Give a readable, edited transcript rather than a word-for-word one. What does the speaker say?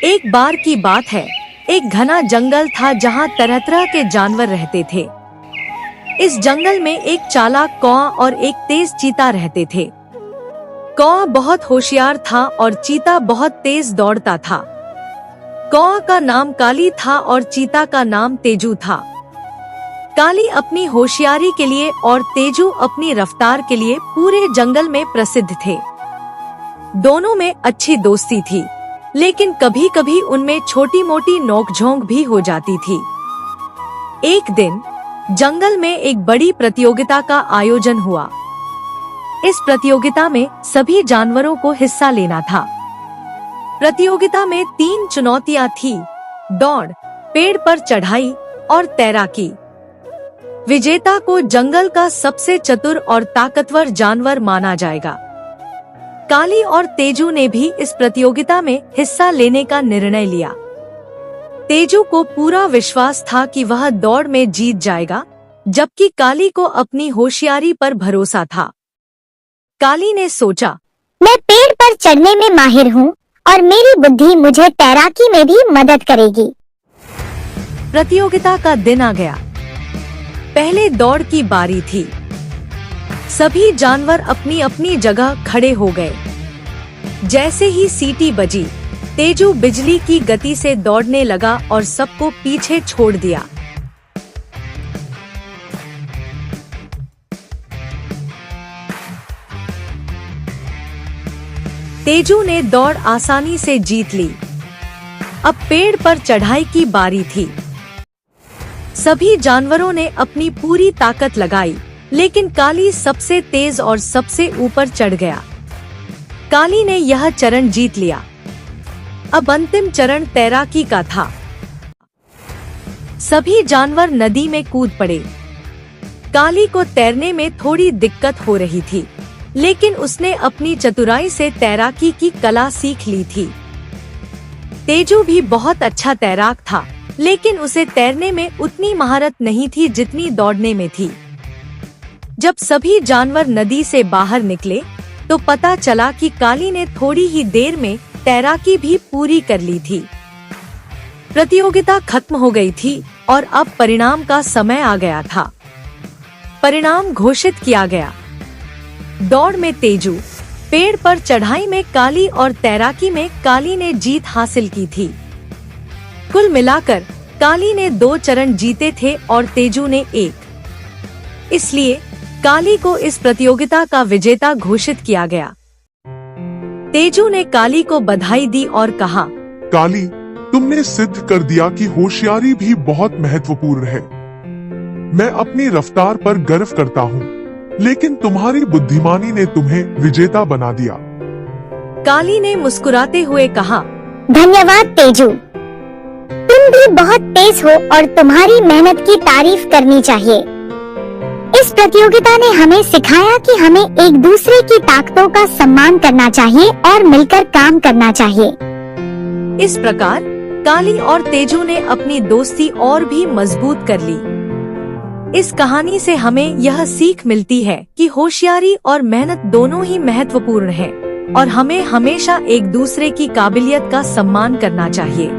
एक बार की बात है, एक घना जंगल था जहाँ तरह तरह के जानवर रहते थे। इस जंगल में एक चालाक कौआ और एक तेज चीता रहते थे। कौआ बहुत होशियार था और चीता बहुत तेज दौड़ता था। कौआ का नाम काली था और चीता का नाम तेजू था। काली अपनी होशियारी के लिए और तेजू अपनी रफ्तार के लिए पूरे जंगल में प्रसिद्ध थे। दोनों में अच्छी दोस्ती थी, लेकिन कभी कभी उनमें छोटी मोटी नोकझोंक भी हो जाती थी। एक दिन जंगल में एक बड़ी प्रतियोगिता का आयोजन हुआ। इस प्रतियोगिता में सभी जानवरों को हिस्सा लेना था। प्रतियोगिता में 3 चुनौतियां थी: दौड़, पेड़ पर चढ़ाई और तैराकी। विजेता को जंगल का सबसे चतुर और ताकतवर जानवर माना जाएगा। काली और तेजू ने भी इस प्रतियोगिता में हिस्सा लेने का निर्णय लिया। तेजू को पूरा विश्वास था कि वह दौड़ में जीत जाएगा, जबकि काली को अपनी होशियारी पर भरोसा था। काली ने सोचा, मैं पेड़ पर चढ़ने में माहिर हूँ और मेरी बुद्धि मुझे तैराकी में भी मदद करेगी। प्रतियोगिता का दिन आ गया। पहले दौड़ की बारी थी। सभी जानवर अपनी अपनी जगह खड़े हो गए। जैसे ही सीटी बजी, तेजू बिजली की गति से दौड़ने लगा और सबको पीछे छोड़ दिया। तेजू ने दौड़ आसानी से जीत ली। अब पेड़ पर चढ़ाई की बारी थी। सभी जानवरों ने अपनी पूरी ताकत लगाई, लेकिन काली सबसे तेज और सबसे ऊपर चढ़ गया। काली ने यह चरण जीत लिया। अब अंतिम चरण तैराकी का था। सभी जानवर नदी में कूद पड़े। काली को तैरने में थोड़ी दिक्कत हो रही थी, लेकिन उसने अपनी चतुराई से तैराकी की कला सीख ली थी। तेजू भी बहुत अच्छा तैराक था, लेकिन उसे तैरने में उतनी महारत नहीं थी जितनी दौड़ने में थी। जब सभी जानवर नदी से बाहर निकले, तो पता चला कि काली ने थोड़ी ही देर में तैराकी भी पूरी कर ली थी। प्रतियोगिता खत्म हो गई थी और अब परिणाम का समय आ गया था। परिणाम घोषित किया गया। दौड़ में तेजू, पेड़ पर चढ़ाई में काली और तैराकी में काली ने जीत हासिल की थी। कुल मिलाकर काली ने 2 चरण जीते थे और तेजू ने 1। इसलिए काली को इस प्रतियोगिता का विजेता घोषित किया गया। तेजू ने काली को बधाई दी और कहा, काली, तुमने सिद्ध कर दिया कि होशियारी भी बहुत महत्वपूर्ण है। मैं अपनी रफ्तार पर गर्व करता हूँ, लेकिन तुम्हारी बुद्धिमानी ने तुम्हें विजेता बना दिया। काली ने मुस्कुराते हुए कहा, धन्यवाद तेजू, तुम भी बहुत तेज हो और तुम्हारी मेहनत की तारीफ करनी चाहिए। इस प्रतियोगिता ने हमें सिखाया कि हमें एक दूसरे की ताकतों का सम्मान करना चाहिए और मिलकर काम करना चाहिए। इस प्रकार काली और तेजू ने अपनी दोस्ती और भी मजबूत कर ली। इस कहानी से हमें यह सीख मिलती है कि होशियारी और मेहनत दोनों ही महत्वपूर्ण हैं और हमें हमेशा एक दूसरे की काबिलियत का सम्मान करना चाहिए।